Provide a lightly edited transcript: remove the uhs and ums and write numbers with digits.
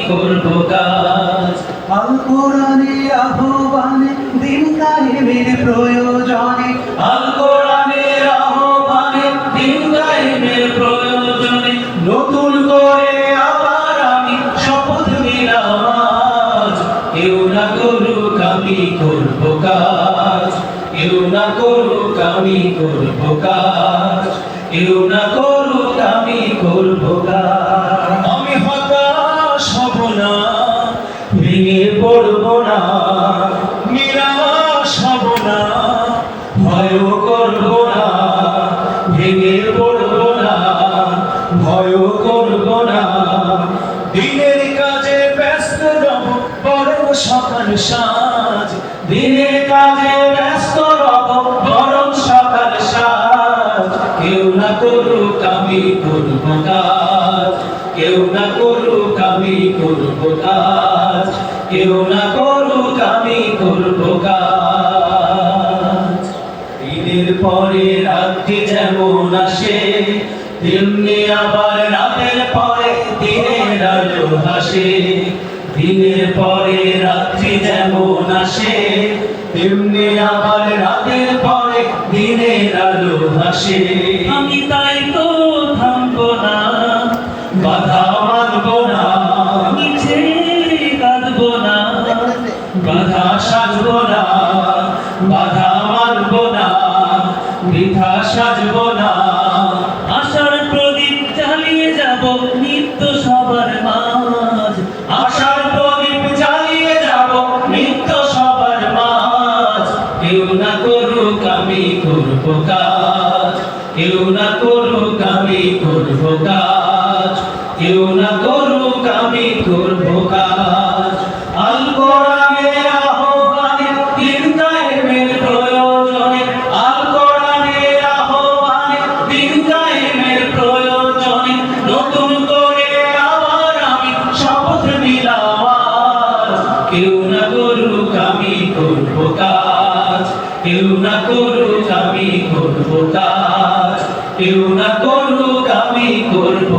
করব কাজ। আল কোরআনের আহ্বানে দিন কায়েমের প্রয়োজনে, আল কোরআনের আহ্বানে দিন কায়েমের প্রয়োজনে নতুন করে আবার আমি শপথ নিলাম আজ। কেউ না করুক আমি করব কাজ, কেউ না করুক আমি করব কাজ, কেউ না করুক আমি করব কাজ। আমি হতাশ হব না, ভেঙে পড়ব না, নিরাশ হব না, ভয়ও করব না, ভেঙে পড়ব না, ভয়ও করব না। দিনের কাজে ব্যস্ত রব বরং সকাল সাজ। দিনের কাজে ব্যস্ত রব বরং সকাল সাজ। কেউ না করুক আমি করব কাজ, কেউ না করুক আমি করব কাজ, কেউ না করুক আমি করব কাজ। দিনের পরে রাত্রি যেমন আসে, তেমনি আবার রাতের পরে দিনের আলো হাসে। দিনের পরে রাত্রি যেমন আসে, তেমনি আবার রাতের পরে দিনের আলো হাসে। আমি তাই তো থামবো না, বাধা মানব না, নিচে কাঁদবো না, বাধা সাজব না, বাধা মানব না, বৃথা সাজব না। আশার প্রদীপ জ্বালিয়ে যাব নিত্য সবার মাঝ। আশার প্রদীপ জ্বালিয়ে যাব নিত্য সবার মাঝ। কেউ না করুক আমি করব কাজ, কেউ না করুক আমি করব কাজ, কেউ না করুক আমি করব কাজ। আল কোরআনের আহ্বানে দিন কায়েমের প্রয়োজনে, আল কোরআনের আহ্বানে দিন কায়েমের প্রয়োজনে নতুন করে আবার আমি শপথ নিলাম আজ। কেউ না করুক আমি করব কাজ, কেউ না করুক আমি করব কাজ, কেউ না করুক আমি করব